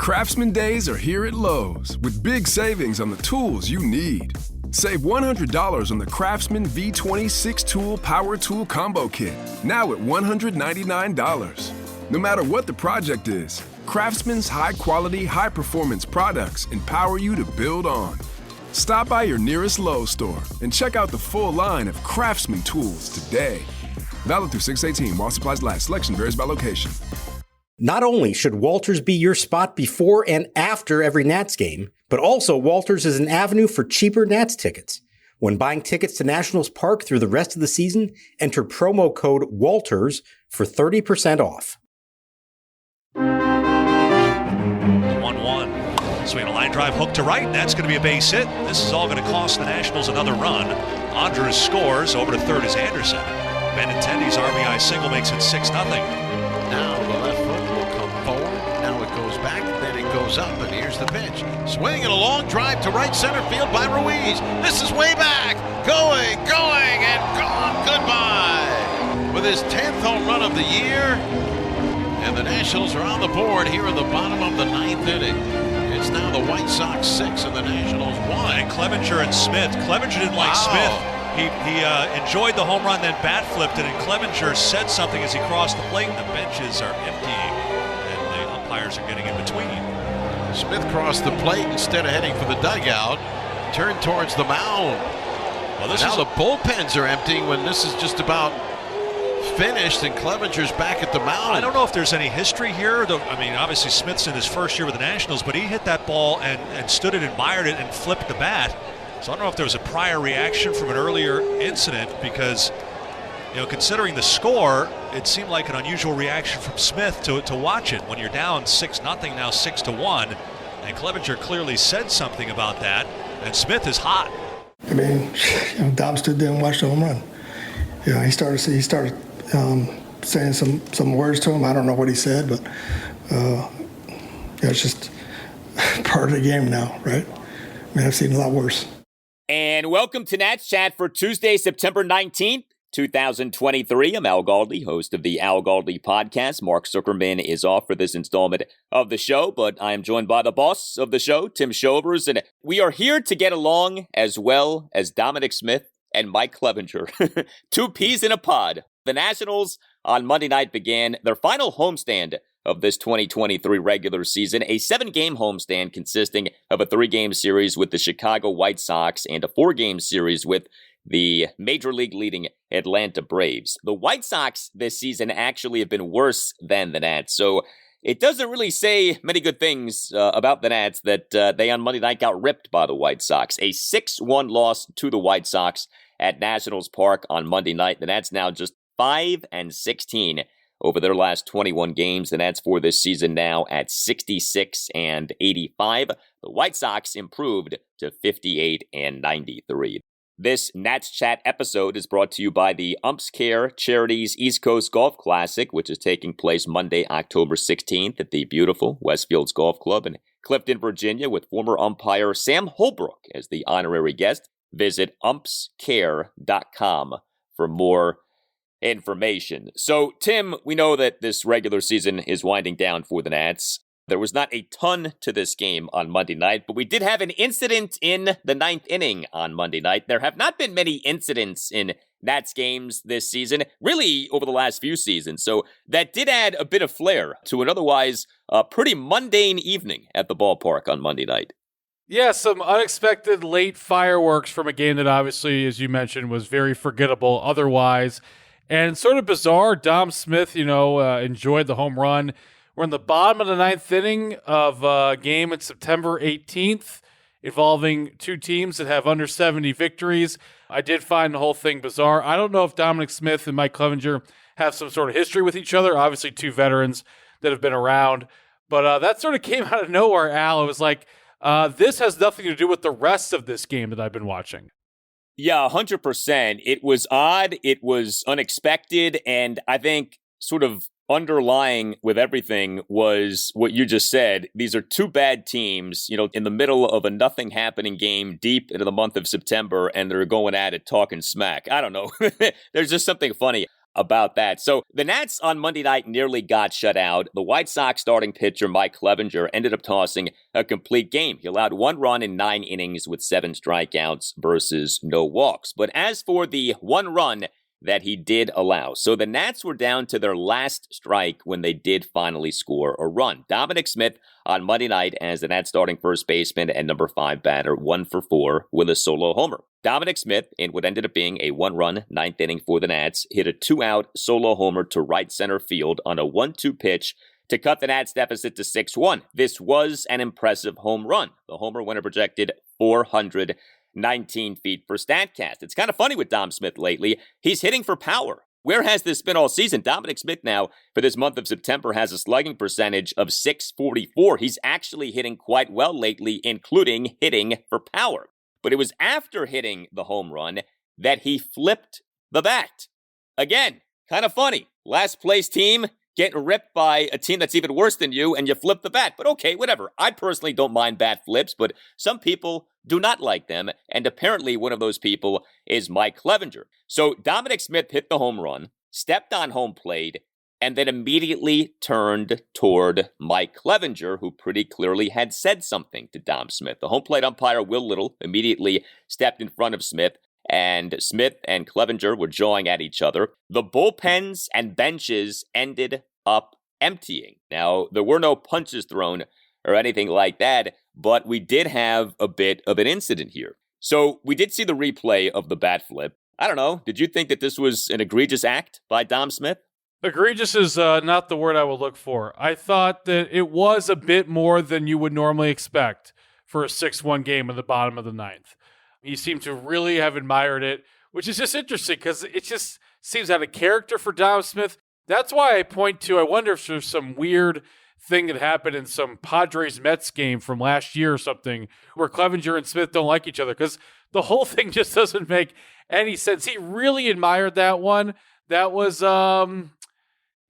Craftsman Days are here at Lowe's with big savings on the tools you need. Save $100 on the Craftsman V20 6-tool power tool combo kit, now at $199. No matter what the project is, Craftsman's high-quality, high-performance products empower you to build on. Stop by your nearest Lowe's store and check out the full line of Craftsman tools today. Valid through 6/18 while supplies last. Selection varies by location. Not only should Walters be your spot before and after every Nats game, but also Walters is an avenue for cheaper Nats tickets. When buying tickets to Nationals Park through the rest of the season, enter promo code WALTERS for 30% off. 1-1. Swing a line drive hook to right, and that's going to be a base hit. This is all going to cost the Nationals another run. Andrews scores. Over to third is Anderson. Benintendi's RBI single makes it 6-0. Now the left foot will come forward. Now it goes back, then it goes up, and here's the pitch. Swinging a long drive to right center field by Ruiz. This is way back. Going, and gone. Goodbye. With his 10th home run of the year. And the Nationals are on the board here in the bottom of the 9th inning. It's now the White Sox 6 and the Nationals 1. And Clevinger and Smith. Clevinger didn't like Smith. He enjoyed the home run, then bat flipped it, and Clevinger said something as he crossed the plate. The benches are emptying, and the umpires are getting in between. Smith crossed the plate instead of heading for the dugout. Turned towards the mound. Well, now the bullpens are emptying when this is just about finished, and Clevinger's back at the mound. I don't know if there's any history here. I mean, obviously Smith's in his first year with the Nationals, but he hit that ball and stood it, admired it, and flipped the bat. So I don't know if there was a prior reaction from an earlier incident because, considering the score, it seemed like an unusual reaction from Smith to watch it when you're down 6-0, now 6-1. And Clevinger clearly said something about that, and Smith is hot. I mean, Dom stood there and watched the home run. He started saying some words to him. I don't know what he said, but it's just part of the game now, right? I mean, I've seen a lot worse. And welcome to Nats Chat for Tuesday, September 19th, 2023. I'm Al Galdi, host of the Al Galdi podcast. Mark Zuckerman is off for this installment of the show, but I am joined by the boss of the show, Tim Shovers, and we are here to get along as well as Dominic Smith and Mike Clevinger. Two peas in a pod. The Nationals on Monday night began their final homestand of this 2023 regular season, a 7-game homestand consisting of a 3-game series with the Chicago White Sox and a 4-game series with the Major League leading Atlanta Braves. The White Sox this season actually have been worse than the Nats, so it doesn't really say many good things about the Nats that they on Monday night got ripped by the White Sox. A 6-1 loss to the White Sox at Nationals Park on Monday night. The Nats now just 5-16 over their last 21 games. The Nats for this season now at 66-85. The White Sox improved to 58-93. This Nats Chat episode is brought to you by the Umps Care Charities East Coast Golf Classic, which is taking place Monday, October 16th at the beautiful Westfields Golf Club in Clifton, Virginia, with former umpire Sam Holbrook as the honorary guest. Visit umpscare.com for more information. So, Tim, we know that this regular season is winding down for the Nats. There was not a ton to this game on Monday night, but we did have an incident in the 9th inning on Monday night. There have not been many incidents in Nats games this season, really over the last few seasons. So that did add a bit of flair to an otherwise pretty mundane evening at the ballpark on Monday night. Yeah, some unexpected late fireworks from a game that obviously, as you mentioned, was very forgettable otherwise. And sort of bizarre, Dom Smith, enjoyed the home run. We're in the bottom of the 9th inning of a game on September 18th involving two teams that have under 70 victories. I did find the whole thing bizarre. I don't know if Dominic Smith and Mike Clevinger have some sort of history with each other. Obviously, two veterans that have been around. But that sort of came out of nowhere, Al. It was like, this has nothing to do with the rest of this game that I've been watching. Yeah, 100%. It was odd. It was unexpected. And I think sort of underlying with everything was what you just said. These are two bad teams, in the middle of a nothing happening game deep into the month of September, and they're going at it talking smack. I don't know. There's just something funny about that. So the Nats on Monday night nearly got shut out. The White Sox starting pitcher Mike Clevinger ended up tossing a complete game. He allowed 1 run in 9 innings with 7 strikeouts versus no walks. But as for the 1 run that he did allow, so the Nats were down to their last strike when they did finally score a run. Dominic Smith on Monday night as the Nats starting first baseman and number 5 batter, 1 for 4 with a solo homer. Dominic Smith, in what ended up being a 1-run 9th inning for the Nats, hit a 2-out solo homer to right center field on a 1-2 pitch to cut the Nats deficit to 6-1. This was an impressive home run. The homer went a projected 419 feet for StatCast. It's kind of funny with Dom Smith lately. He's hitting for power. Where has this been all season? Dominic Smith now, for this month of September, has a slugging percentage of .644. He's actually hitting quite well lately, including hitting for power. But it was after hitting the home run that he flipped the bat. Again, kind of funny. Last place team getting ripped by a team that's even worse than you, and you flip the bat. But okay, whatever. I personally don't mind bat flips, but some people do not like them, and apparently one of those people is Mike Clevinger. So Dominic Smith hit the home run, stepped on home plate, and then immediately turned toward Mike Clevinger, who pretty clearly had said something to Dom Smith. The home plate umpire, Will Little, immediately stepped in front of Smith and Clevinger were jawing at each other. The bullpens and benches ended up emptying. Now, there were no punches thrown or anything like that, but we did have a bit of an incident here. So we did see the replay of the bat flip. I don't know, did you think that this was an egregious act by Dom Smith? Egregious is not the word I would look for. I thought that it was a bit more than you would normally expect for a 6-1 game in the bottom of the 9th. He seemed to really have admired it, which is just interesting because it just seems out of character for Dom Smith. That's why I point to, I wonder if there's some weird thing that happened in some Padres-Mets game from last year or something where Clevinger and Smith don't like each other, because the whole thing just doesn't make any sense. He really admired that one. That was,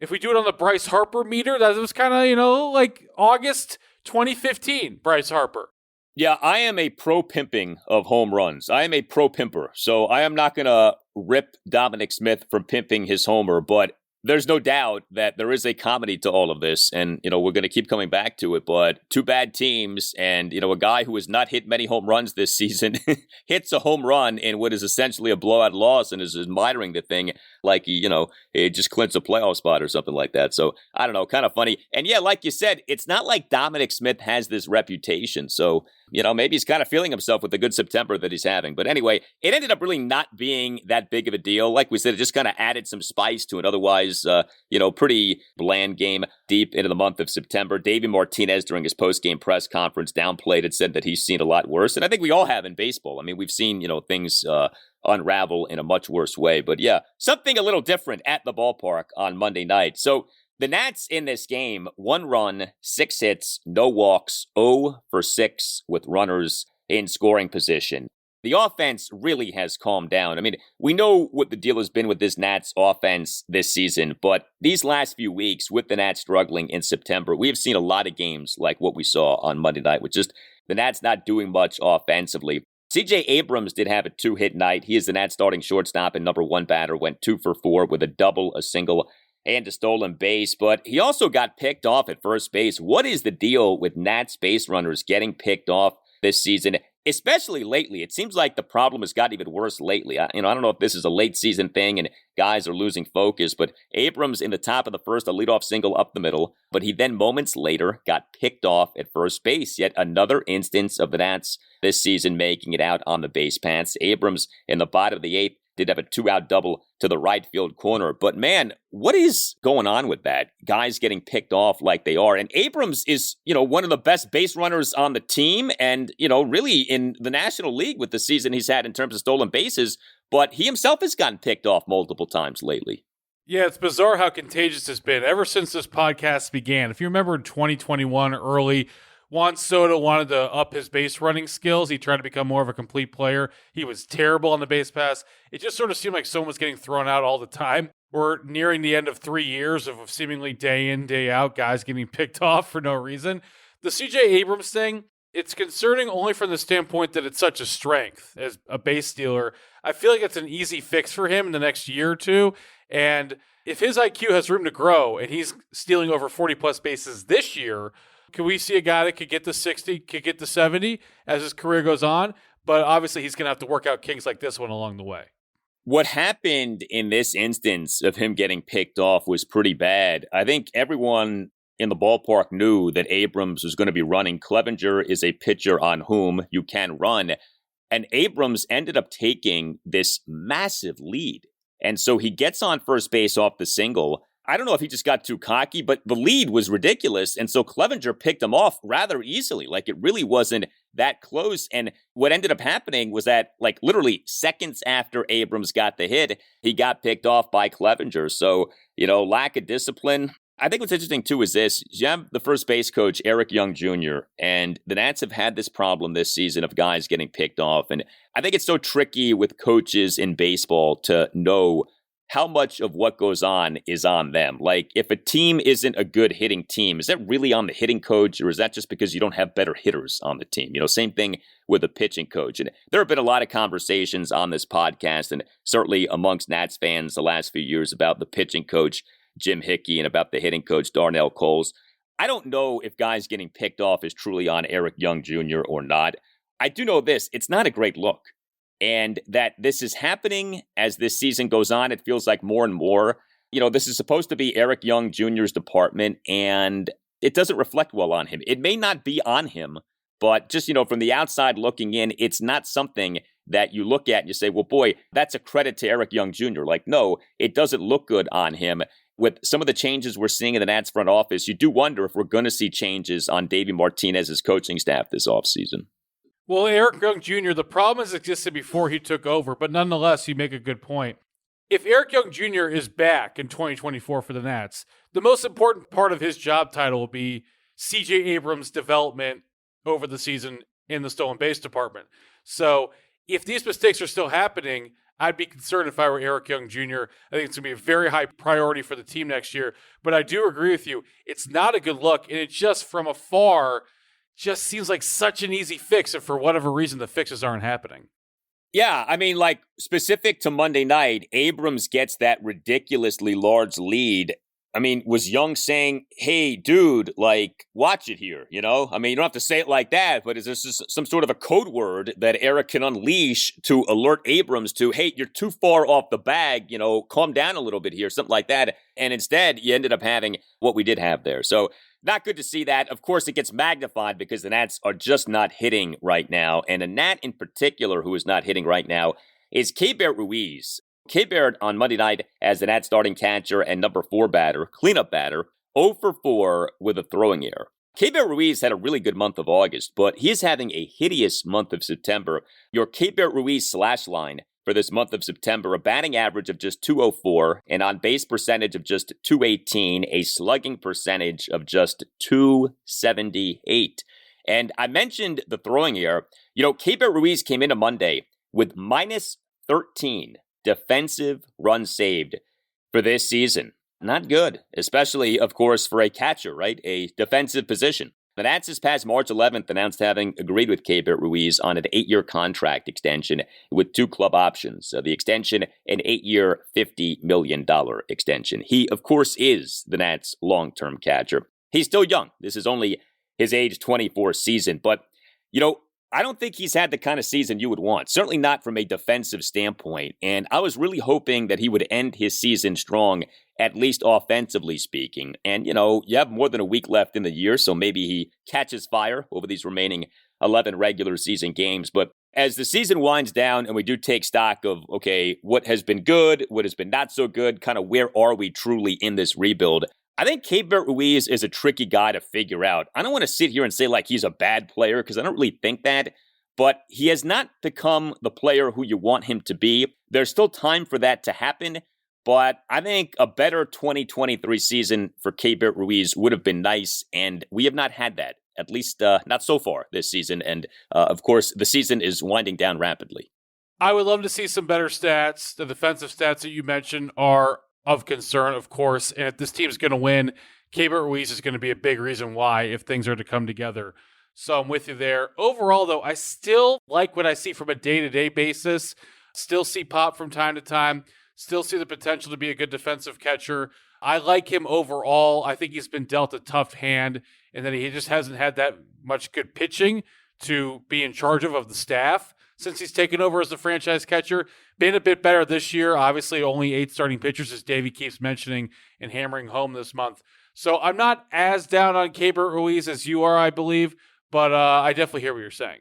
if we do it on the Bryce Harper meter, that was kind of, like August 2015, Bryce Harper. Yeah, I am a pro-pimping of home runs. I am a pro-pimper, so I am not going to rip Dominic Smith from pimping his homer, but there's no doubt that there is a comedy to all of this, and, we're going to keep coming back to it, but 2 bad teams, and, a guy who has not hit many home runs this season hits a home run in what is essentially a blowout loss and is admiring the thing like he just clinched a playoff spot or something like that. So, I don't know, kind of funny. And yeah, like you said, it's not like Dominic Smith has this reputation, so maybe he's kind of feeling himself with the good September that he's having. But anyway, it ended up really not being that big of a deal. Like we said, it just kind of added some spice to an otherwise, pretty bland game deep into the month of September. Davey Martinez, during his post-game press conference, downplayed it, said that he's seen a lot worse. And I think we all have in baseball. I mean, we've seen, things unravel in a much worse way. But yeah, something a little different at the ballpark on Monday night. So the Nats in this game, 1 run, 6 hits, no walks, 0 for 6 with runners in scoring position. The offense really has calmed down. I mean, we know what the deal has been with this Nats offense this season, but these last few weeks with the Nats struggling in September, we have seen a lot of games like what we saw on Monday night, with just the Nats not doing much offensively. C.J. Abrams did have a 2-hit night. He is the Nats starting shortstop and number 1 batter, went 2 for 4 with a double, a single, and a stolen base, but he also got picked off at first base. What is the deal with Nats base runners getting picked off this season, especially lately? It seems like the problem has gotten even worse lately. I don't know if this is a late season thing and guys are losing focus, but Abrams in the top of the first, a leadoff single up the middle, but he then moments later got picked off at first base. Yet another instance of the Nats this season making it out on the base paths. Abrams in the bottom of the 8th did have a 2-out double to the right field corner. But man, what is going on with that? Guys getting picked off like they are. And Abrams is, one of the best base runners on the team and, really in the National League with the season he's had in terms of stolen bases. But he himself has gotten picked off multiple times lately. Yeah, it's bizarre how contagious it's been ever since this podcast began. If you remember in 2021 early, Juan Soto wanted to up his base running skills. He tried to become more of a complete player. He was terrible on the base pass. It just sort of seemed like someone was getting thrown out all the time. We're nearing the end of 3 years of seemingly day in, day out guys getting picked off for no reason. The C.J. Abrams thing, it's concerning only from the standpoint that it's such a strength as a base stealer. I feel like it's an easy fix for him in the next year or two. And if his IQ has room to grow and he's stealing over 40-plus bases this year, can we see a guy that could get to 60, could get to 70 as his career goes on? But obviously he's going to have to work out kinks like this one along the way. What happened in this instance of him getting picked off was pretty bad. I think everyone in the ballpark knew that Abrams was going to be running. Clevinger is a pitcher on whom you can run. And Abrams ended up taking this massive lead. And so he gets on first base off the single. I don't know if he just got too cocky, but the lead was ridiculous. And so Clevinger picked him off rather easily. Like, it really wasn't that close. And what ended up happening was that, like, literally seconds after Abrams got the hit, he got picked off by Clevinger. So, lack of discipline. I think what's interesting, too, is this. You have the first base coach, Eric Young Jr., and the Nats have had this problem this season of guys getting picked off. And I think it's so tricky with coaches in baseball to know how much of what goes on is on them. Like, if a team isn't a good hitting team, is that really on the hitting coach, or is that just because you don't have better hitters on the team? Same thing with a pitching coach. And there have been a lot of conversations on this podcast, and certainly amongst Nats fans the last few years, about the pitching coach, Jim Hickey, and about the hitting coach, Darnell Coles. I don't know if guys getting picked off is truly on Eric Young Jr. or not. I do know this, it's not a great look. And that this is happening as this season goes on. It feels like more and more. This is supposed to be Eric Young Jr.'s department, and it doesn't reflect well on him. It may not be on him, but just, from the outside looking in, it's not something that you look at and you say, well, boy, that's a credit to Eric Young Jr. Like, no, it doesn't look good on him. With some of the changes we're seeing in the Nats front office, you do wonder if we're going to see changes on Davey Martinez's coaching staff this offseason. Well, Eric Young Jr., the problem has existed before he took over, but nonetheless, you make a good point. If Eric Young Jr. is back in 2024 for the Nats, the most important part of his job title will be C.J. Abrams' development over the season in the stolen base department. So if these mistakes are still happening, I'd be concerned if I were Eric Young Jr. I think it's going to be a very high priority for the team next year. But I do agree with you. It's not a good look, and it just from afar just seems like such an easy fix if for whatever reason the fixes aren't happening. Yeah, I mean, like, specific to Monday night, Abrams gets that ridiculously large lead. I mean, was Young saying, hey, dude, like, watch it here, I mean, you don't have to say it like that, but is this just some sort of a code word that Eric can unleash to alert Abrams to, hey, you're too far off the bag, calm down a little bit here, something like that. And instead, you ended up having what we did have there. So not good to see that. Of course, it gets magnified because the Nats are just not hitting right now. And a Nat in particular who is not hitting right now is Keibert Ruiz. Keibert on Monday night as the Nats starting catcher and number 4 batter, cleanup batter, 0 for 4 with a throwing error. Keibert Ruiz had a really good month of August, but he's having a hideous month of September. Your Keibert Ruiz slash line for this month of September, a batting average of just .204, an on-base percentage of just .218, a slugging percentage of just .278. And I mentioned the throwing error. Keibert Ruiz came into Monday with minus 13 defensive runs saved for this season. Not good, especially, of course, for a catcher, right? A defensive position. The Nats this past March 11th announced having agreed with Keibert Ruiz on an 8-year contract extension with 2 club options. So the extension, an 8-year, $50 million extension. He, of course, is the Nats' long-term catcher. He's still young. This is only his age 24 season. But, I don't think he's had the kind of season you would want. Certainly not from a defensive standpoint. And I was really hoping that he would end his season strong, at least offensively speaking. And, you have more than a week left in the year, so maybe he catches fire over these remaining 11 regular season games. But as the season winds down and we do take stock of, okay, what has been good, what has been not so good, kind of where are we truly in this rebuild, I think Keibert Ruiz is a tricky guy to figure out. I don't want to sit here and say like he's a bad player because I don't really think that, but he has not become the player who you want him to be. There's still time for that to happen, but I think a better 2023 season for Keibert Ruiz would have been nice, and we have not had that, at least not so far this season. And of course, the season is winding down rapidly. I would love to see some better stats. The defensive stats that you mentioned are of concern, of course, and if this team's going to win, Keibert Ruiz is going to be a big reason why if things are to come together. So I'm with you there. Overall, though, I still like what I see from a day-to-day basis. Still see pop from time to time. Still see the potential to be a good defensive catcher. I like him overall. I think he's been dealt a tough hand and that he just hasn't had that much good pitching to be in charge of the staff since he's taken over as the franchise catcher. Been a bit better this year. Obviously, only 8 starting pitchers, as Davey keeps mentioning and hammering home this month. So I'm not as down on Keibert Ruiz as you are, I believe, but I definitely hear what you're saying.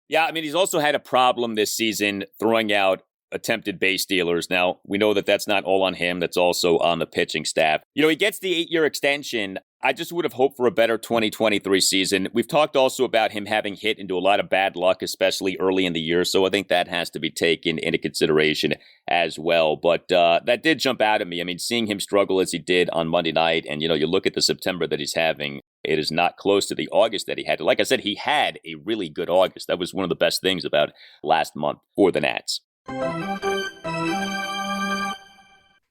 Yeah, I mean, he's also had a problem this season throwing out attempted base stealers. Now, we know that that's not all on him. That's also on the pitching staff. You know, he gets the 8-year extension. I just would have hoped for a better 2023 season. We've talked also about him having hit into a lot of bad luck, especially early in the year. So I think that has to be taken into consideration as well. But that did jump out at me. I mean, seeing him struggle as he did on Monday night, and, you know, you look at the September that he's having, it is not close to the August that he had. Like I said, he had a really good August. That was one of the best things about last month for the Nats.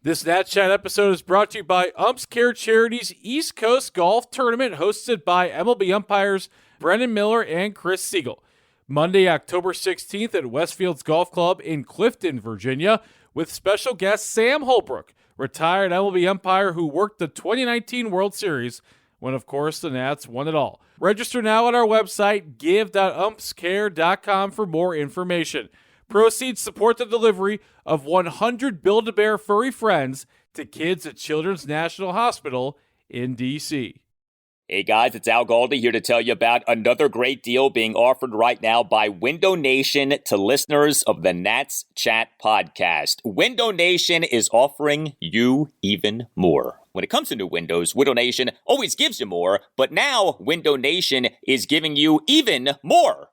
This Nats Chat episode is brought to you by Umps Care Charities East Coast Golf Tournament, hosted by MLB umpires Brendan Miller and Chris Siegel. Monday, October 16th at Westfields Golf Club in Clifton, Virginia, with special guest Sam Holbrook, retired MLB umpire who worked the 2019 World Series, when, of course, the Nats won it all. Register now at our website, give.umpscare.com, for more information. Proceeds support the delivery of 100 Build-A-Bear furry friends to kids at Children's National Hospital in D.C. Hey guys, it's Al Galdi here to tell you about another great deal being offered right now by Window Nation to listeners of the Nats Chat podcast. Window Nation is offering you even more. When it comes to new windows, Window Nation always gives you more, but now Window Nation is giving you even more.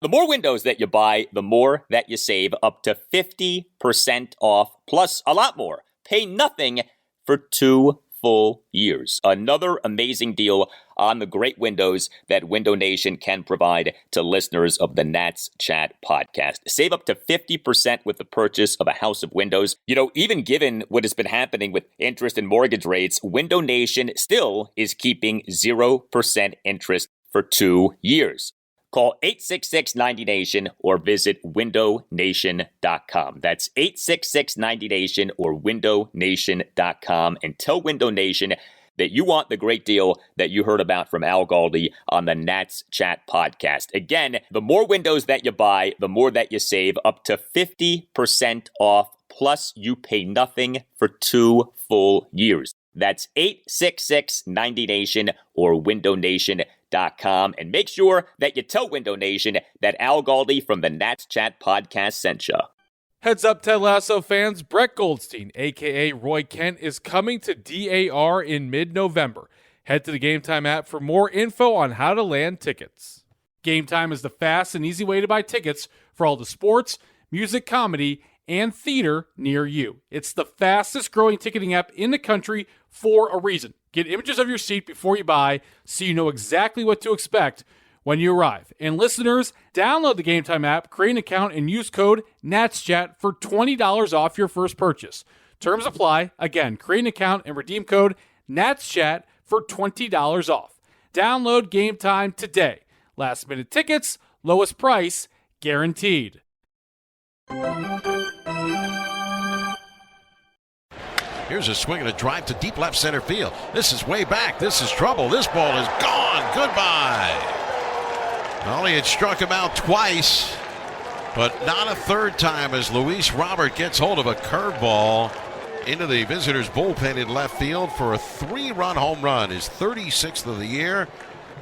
The more windows that you buy, the more that you save, up to 50% off, plus a lot more. Pay nothing for 2 full years. Another amazing deal on the great windows that Window Nation can provide to listeners of the Nats Chat podcast. Save up to 50% with the purchase of a house of windows. You know, even given what has been happening with interest and mortgage rates, Window Nation still is keeping 0% interest for 2 years. Call 866-90NATION or visit windownation.com. That's 866-90NATION or windownation.com, and tell Window Nation that you want the great deal that you heard about from Al Galdi on the Nats Chat podcast. Again, the more windows that you buy, the more that you save, up to 50% off, plus you pay nothing for 2 full years. That's 866-90NATION or windownation.com. And make sure that you tell Window Nation that Al Galdi from the Nats Chat podcast sent you. Heads up, Ted Lasso fans. Brett Goldstein, a.k.a. Roy Kent, is coming to DAR in mid-November. Head to the Game Time app for more info on how to land tickets. Game Time is the fast and easy way to buy tickets for all the sports, music, comedy, and theater near you. It's the fastest growing ticketing app in the country for a reason. Get images of your seat before you buy so you know exactly what to expect when you arrive. And listeners, download the Game Time app, create an account, and use code NATSCHAT for $20 off your first purchase. Terms apply. Again, create an account and redeem code NATSCHAT for $20 off. Download Game Time today. Last minute tickets, lowest price, guaranteed. Here's a swing and a drive to deep left center field. This is way back. This is trouble. This ball is gone. Goodbye. Well, he had struck him out twice, but not a third time as Luis Robert gets hold of a curveball into the visitors' bullpen in left field for a 3-run home run, his 36th of the year.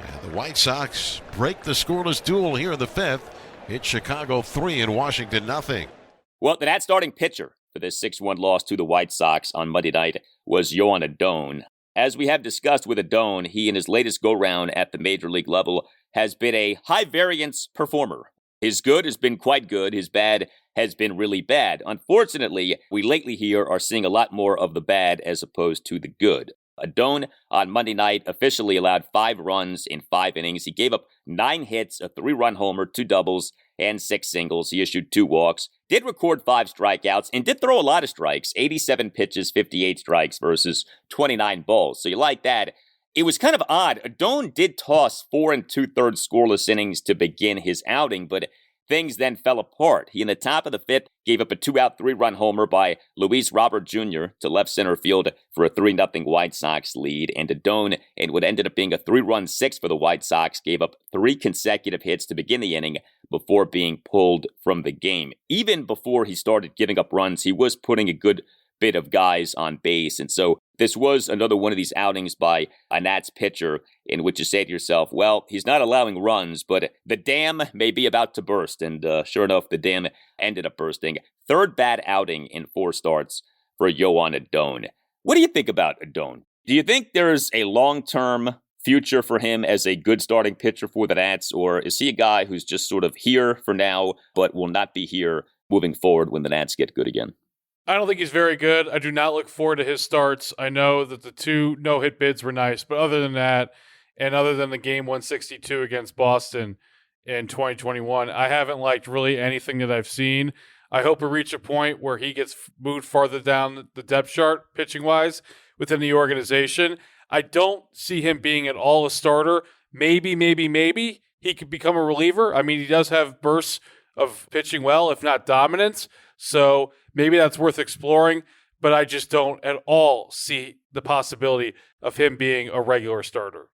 And the White Sox break the scoreless duel here in the 5th. It's Chicago 3 and Washington nothing. Well, the Nats starting pitcher for this 6-1 loss to the White Sox on Monday night was Joan Adon. As we have discussed with Adon, he in his latest go-round at the major league level has been a high-variance performer. His good has been quite good. His bad has been really bad. Unfortunately, we lately here are seeing a lot more of the bad as opposed to the good. Adon on Monday night officially allowed 5 runs in 5 innings. He gave up 9 hits, a 3-run homer, 2 doubles, and 6 singles. He issued 2 walks, did record 5 strikeouts, and did throw a lot of strikes, 87 pitches, 58 strikes versus 29 balls. So you like that. It was kind of odd. Adon did toss 4 2/3 scoreless innings to begin his outing, but things then fell apart. He, in the top of the fifth, gave up a 2-out, 3-run homer by Luis Robert Jr. to left center field for a 3-0 White Sox lead. And Adon, in what ended up being a 3-run six for the White Sox, gave up 3 consecutive hits to begin the inning before being pulled from the game. Even before he started giving up runs, he was putting a good bit of guys on base. And so this was another one of these outings by a Nats pitcher in which you say to yourself, well, he's not allowing runs, but the dam may be about to burst. And sure enough, the dam ended up bursting. Third bad outing in 4 starts for Joan Adon. What do you think about Adon? Do you think there's a long-term future for him as a good starting pitcher for the Nats, or is he a guy who's just sort of here for now, but will not be here moving forward when the Nats get good again? I don't think he's very good. I do not look forward to his starts. I know that the 2 no-hit bids were nice, but other than that, and other than the game 162 against Boston in 2021, I haven't liked really anything that I've seen. I hope we reach a point where he gets moved farther down the depth chart, pitching-wise, within the organization. I don't see him being at all a starter. Maybe he could become a reliever. I mean, he does have bursts of pitching well, if not dominance. So maybe that's worth exploring, but I just don't at all see the possibility of him being a regular starter.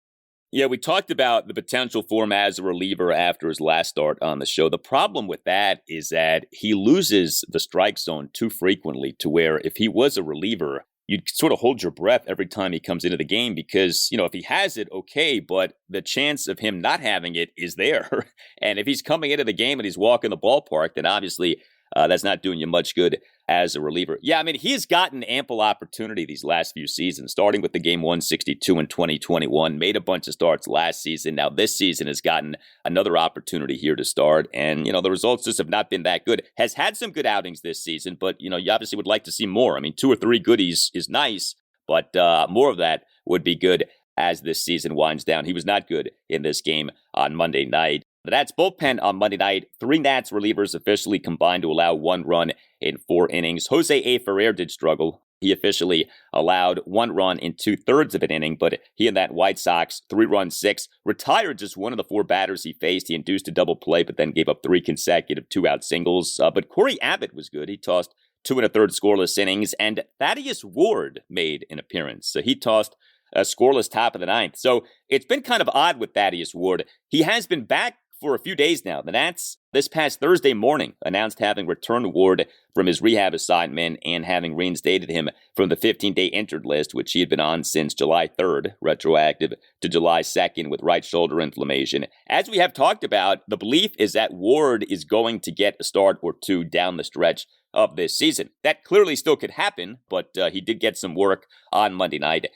Yeah, we talked about the potential for him as a reliever after his last start on the show. The problem with that is that he loses the strike zone too frequently to where if he was a reliever, you'd sort of hold your breath every time he comes into the game because, if he has it, okay, but the chance of him not having it is there. And if he's coming into the game and he's walking the ballpark, then obviously that's not doing you much good as a reliever. Yeah, I mean, he's gotten ample opportunity these last few seasons, starting with the game 162 in 2021, made a bunch of starts last season. Now this season has gotten another opportunity here to start. And, the results just have not been that good. Has had some good outings this season, but, you obviously would like to see more. I mean, 2 or 3 goodies is nice, but more of that would be good as this season winds down. He was not good in this game on Monday night. The Nats bullpen on Monday night, 3 Nats relievers officially combined to allow 1 run in 4 innings. Jose A. Ferrer did struggle. He officially allowed 1 run in 2/3 of an inning, but he and that White Sox 3-run six retired just one of the 4 batters he faced. He induced a double play, but then gave up 3 consecutive 2-out singles. But Corey Abbott was good. He tossed 2 1/3 scoreless innings, and Thaddeus Ward made an appearance. So he tossed a scoreless top of the 9th. So it's been kind of odd with Thaddeus Ward. He has been back for a few days now. The Nats, this past Thursday morning, announced having returned Ward from his rehab assignment and having reinstated him from the 15-day injured list, which he had been on since July 3rd, retroactive to July 2nd with right shoulder inflammation. As we have talked about, the belief is that Ward is going to get a start or 2 down the stretch of this season. That clearly still could happen, but he did get some work on Monday night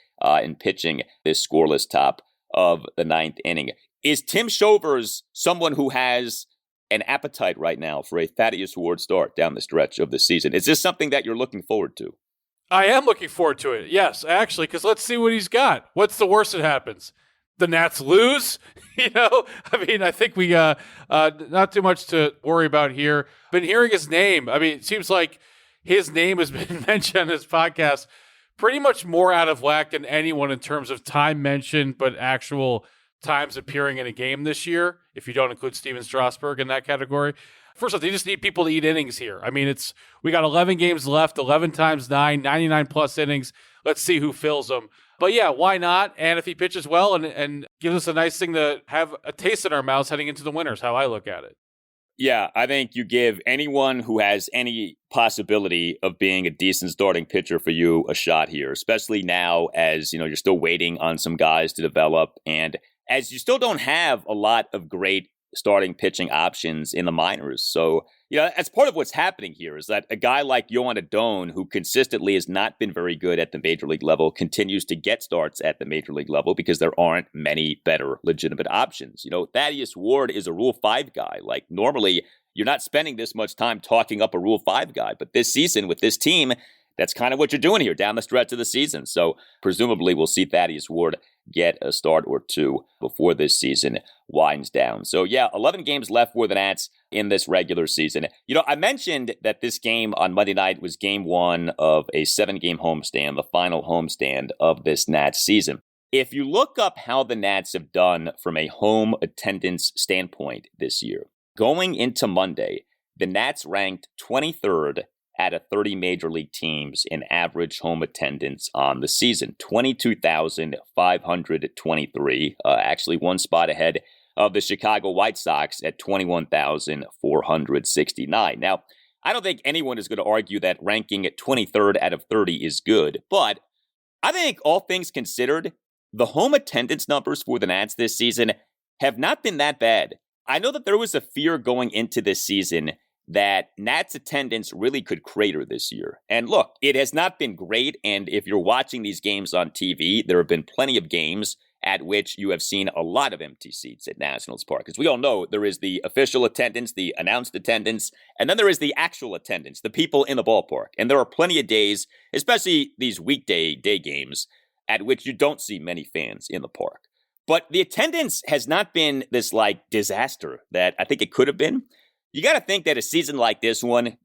in pitching this scoreless top of the 9th inning. Is Tim Shovers someone who has an appetite right now for a Thaddeus Ward start down the stretch of the season? Is this something that you're looking forward to? I am looking forward to it, yes, actually, because let's see what he's got. What's the worst that happens? The Nats lose? I think we not too much to worry about here. Been hearing his name. I mean, it seems like his name has been mentioned on this podcast pretty much more out of whack than anyone in terms of time mentioned, but actual times appearing in a game this year, if you don't include Steven Strasburg in that category. First off, they just need people to eat innings here. I mean, we got 11 games left, 11 times 9, 99-plus innings. Let's see who fills them. But yeah, why not? And if he pitches well and gives us a nice thing to have a taste in our mouths heading into the winter is how I look at it. Yeah, I think you give anyone who has any possibility of being a decent starting pitcher for you a shot here, especially now as, you're still waiting on some guys to develop and as you still don't have a lot of great starting pitching options in the minors. So, that's part of what's happening here is that a guy like Joan Adon, who consistently has not been very good at the major league level, continues to get starts at the major league level because there aren't many better legitimate options. Thaddeus Ward is a Rule 5 guy. Like, normally, you're not spending this much time talking up a Rule 5 guy. But this season with this team, that's kind of what you're doing here down the stretch of the season. So presumably we'll see Thaddeus Ward get a start or 2 before this season winds down. So yeah, 11 games left for the Nats in this regular season. I mentioned that this game on Monday night was game 1 of a 7-game homestand, the final homestand of this Nats season. If you look up how the Nats have done from a home attendance standpoint this year, Going into Monday, the Nats ranked 23rd out of 30 major league teams in average home attendance on the season, 22,523, actually one spot ahead of the Chicago White Sox at 21,469. Now, I don't think anyone is going to argue that ranking at 23rd out of 30 is good, but I think all things considered, the home attendance numbers for the Nats this season have not been that bad. I know that there was a fear going into this season that Nats attendance really could crater this year. And look, it has not been great. And if you're watching these games on TV, there have been plenty of games at which you have seen a lot of empty seats at Nationals Park. As we all know, there is the official attendance, the announced attendance, and then there is the actual attendance, the people in the ballpark. And there are plenty of days, especially these weekday day games, at which you don't see many fans in the park. But the attendance has not been this disaster that I think it could have been. You got to think that a season like this one,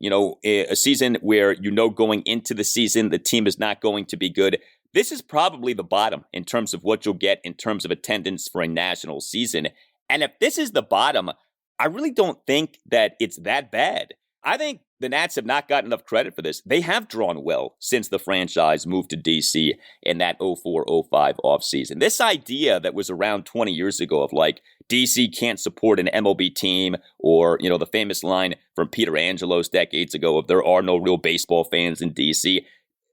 a season where going into the season, the team is not going to be good. This is probably the bottom in terms of what you'll get in terms of attendance for a national season. And if this is the bottom, I really don't think that it's that bad. I think the Nats have not gotten enough credit for this. They have drawn well since the franchise moved to D.C. in that 04-05 offseason. This idea that was around 20 years ago of D.C. can't support an MLB team, or, the famous line from Peter Angelos decades ago of there are no real baseball fans in D.C.,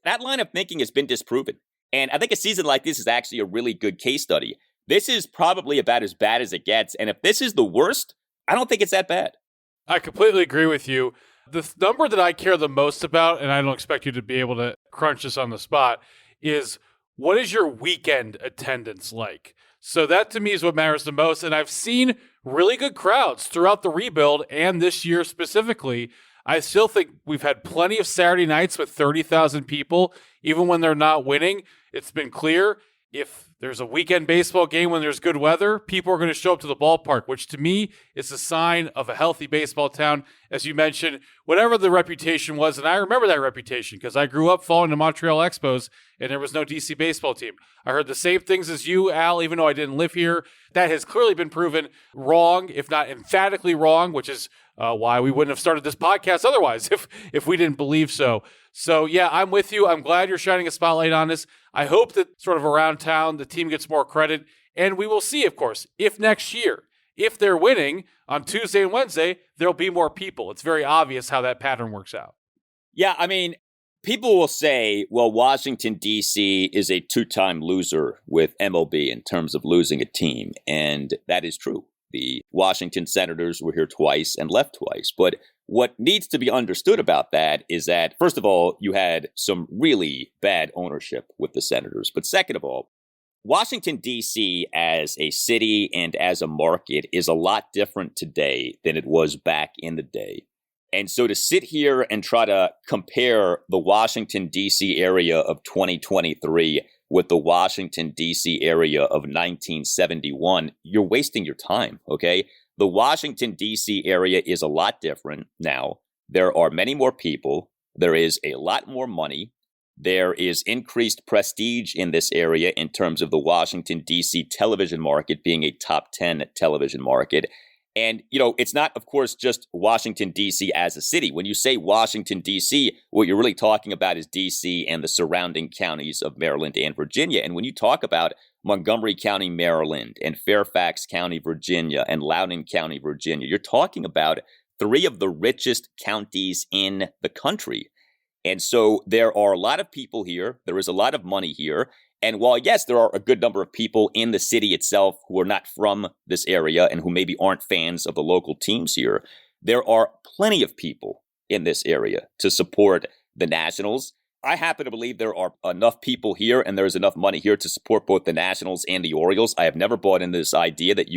that line of thinking has been disproven. And I think a season like this is actually a really good case study. This is probably about as bad as it gets. And if this is the worst, I don't think it's that bad. I completely agree with you. The number that I care the most about, and I don't expect you to be able to crunch this on the spot, is what is your weekend attendance like? So that to me is what matters the most. And I've seen really good crowds throughout the rebuild and this year specifically. I still think we've had plenty of Saturday nights with 30,000 people, even when they're not winning. It's been clear if there's a weekend baseball game when there's good weather, people are going to show up to the ballpark, which to me is a sign of a healthy baseball town. As you mentioned, whatever the reputation was, and I remember that reputation because I grew up following the Montreal Expos and there was no DC baseball team. I heard the same things as you, Al, even though I didn't live here. That has clearly been proven wrong, if not emphatically wrong, which is why we wouldn't have started this podcast otherwise if we didn't believe so. So, yeah, I'm with you. I'm glad you're shining a spotlight on this. I hope that sort of around town the team gets more credit. And we will see, of course, if next year, if they're winning on Tuesday and Wednesday, there'll be more people. It's very obvious how that pattern works out. Yeah, I mean, people will say, well, Washington, D.C. is a two-time loser with MLB in terms of losing a team. And that is true. The Washington Senators were here twice and left twice. But what needs to be understood about that is that, first of all, you had some really bad ownership with the Senators. But second of all, Washington, D.C. as a city and as a market is a lot different today than it was back in the day. And so to sit here and try to compare the Washington, D.C. area of 2023 with the Washington, D.C. area of 1971, you're wasting your time, okay? The Washington, D.C. area is a lot different now. There are many more people. There is a lot more money. There is increased prestige in this area in terms of the Washington, D.C. television market being a top 10 television market. And, it's not, of course, just Washington, D.C. as a city. When you say Washington, D.C., what you're really talking about is D.C. and the surrounding counties of Maryland and Virginia. And when you talk about Montgomery County, Maryland, and Fairfax County, Virginia, and Loudoun County, Virginia, you're talking about three of the richest counties in the country. And so there are a lot of people here. There is a lot of money here. And while, yes, there are a good number of people in the city itself who are not from this area and who maybe aren't fans of the local teams here, there are plenty of people in this area to support the Nationals. I happen to believe there are enough people here and there's enough money here to support both the Nationals and the Orioles. I have never bought into this idea that,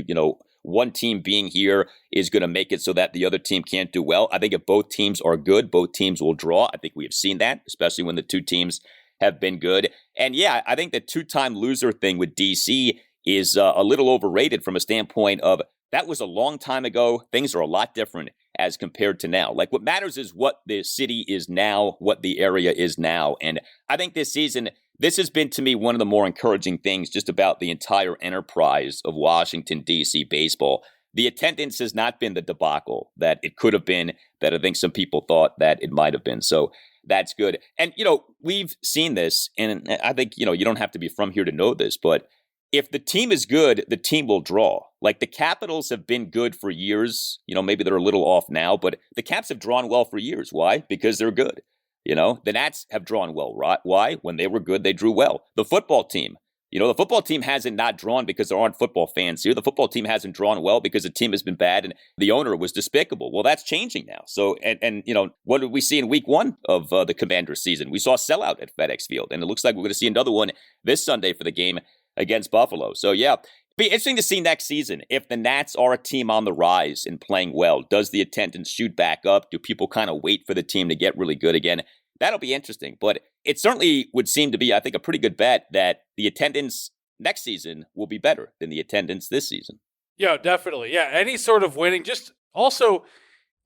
one team being here is going to make it so that the other team can't do well. I think if both teams are good, both teams will draw. I think we have seen that, especially when the two teams have been good. And yeah, I think the two-time loser thing with DC is a little overrated from a standpoint of that was a long time ago. Things are a lot different as compared to now. What matters is what the city is now, what the area is now. And I think this season, this has been to me one of the more encouraging things just about the entire enterprise of Washington, D.C. baseball. the attendance has not been the debacle that it could have been, that I think some people thought that it might have been. So that's good. And, we've seen this, and I think, you don't have to be from here to know this, but if the team is good, the team will draw. Like the Capitals have been good for years. Maybe they're a little off now, but the Caps have drawn well for years. Why? Because they're good. The Nats have drawn well. Right? Why? When they were good, they drew well. The football team. The football team hasn't not drawn because there aren't football fans here. The football team hasn't drawn well because the team has been bad and the owner was despicable. Well, that's changing now. So, and what did we see in week 1 of the Commanders season? We saw a sellout at FedEx Field, and it looks like we're going to see another one this Sunday for the game against Buffalo. So, yeah, be interesting to see next season if the Nats are a team on the rise and playing well. Does the attendance shoot back up? Do people kind of wait for the team to get really good again? That'll be interesting. But it certainly would seem to be, I think, a pretty good bet that the attendance next season will be better than the attendance this season. Yeah, definitely. Yeah, any sort of winning. Just also,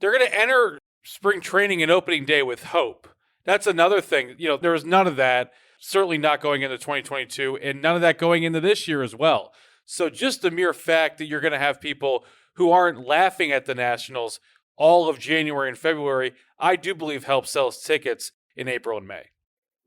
they're going to enter spring training and opening day with hope. That's another thing. There was none of that. Certainly not going into 2022, and none of that going into this year as well. So just the mere fact that you're going to have people who aren't laughing at the Nationals all of January and February, I do believe helps sell tickets in April and May.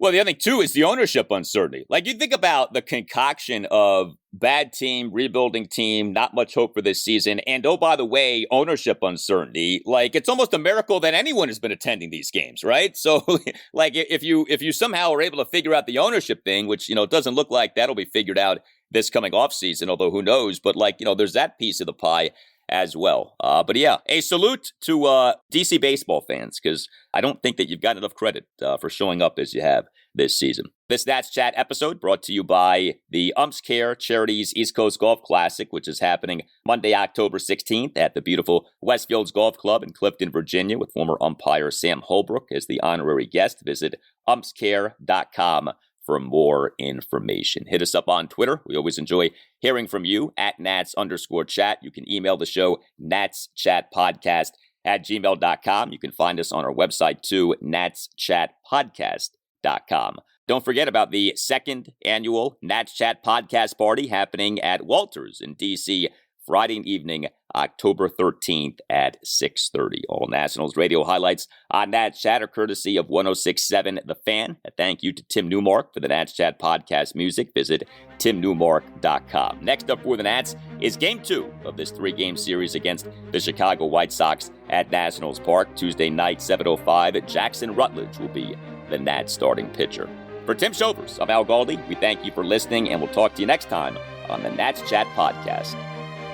Well, the other thing, too, is the ownership uncertainty. Like, you think about the concoction of bad team, rebuilding team, not much hope for this season, and, oh, by the way, ownership uncertainty. Like, it's almost a miracle that anyone has been attending these games, right? So, like, if you somehow are able to figure out the ownership thing, which, it doesn't look like that'll be figured out this coming off season, although who knows, but, like, there's that piece of the pie as well. But yeah, a salute to DC baseball fans, because I don't think that you've got enough credit for showing up as you have this season. This Nats Chat episode brought to you by the Umps Care Charities East Coast Golf Classic, which is happening Monday, October 16th at the beautiful Westfields Golf Club in Clifton, Virginia, with former umpire Sam Holbrook as the honorary guest. Visit umpscare.com for more information. Hit us up on Twitter. We always enjoy hearing from you at Nats_chat. You can email the show, natschatpodcast@gmail.com. You can find us on our website too, natschatpodcast.com. Don't forget about the second annual Nats Chat podcast party happening at Walters in D.C. Friday evening, October 13th at 6:30. All Nationals radio highlights on Nats Chat are courtesy of 106.7 The Fan. A thank you to Tim Newmark for the Nats Chat podcast music. Visit timnewmark.com. Next up for the Nats is Game 2 of this 3-game series against the Chicago White Sox at Nationals Park. Tuesday night, 7:05. Jackson Rutledge will be the Nats starting pitcher. For Tim Shovers, I'm Al Galdi. We thank you for listening, and we'll talk to you next time on the Nats Chat podcast.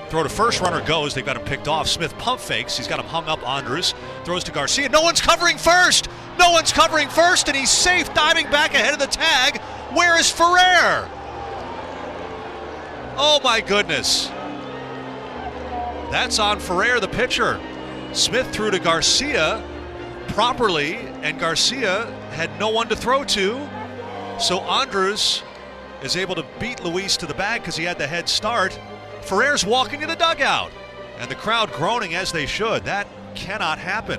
Throw to first, runner goes. They've got him picked off. Smith pump fakes. He's got him hung up. Andres throws to Garcia. No one's covering first. No one's covering first, and he's safe, diving back ahead of the tag. Where is Ferrer? Oh, my goodness. That's on Ferrer, the pitcher. Smith threw to Garcia properly, and Garcia had no one to throw to. So Andres is able to beat Luis to the bag because he had the head start. Ferrer's walking to the dugout, and the crowd groaning as they should. That cannot happen.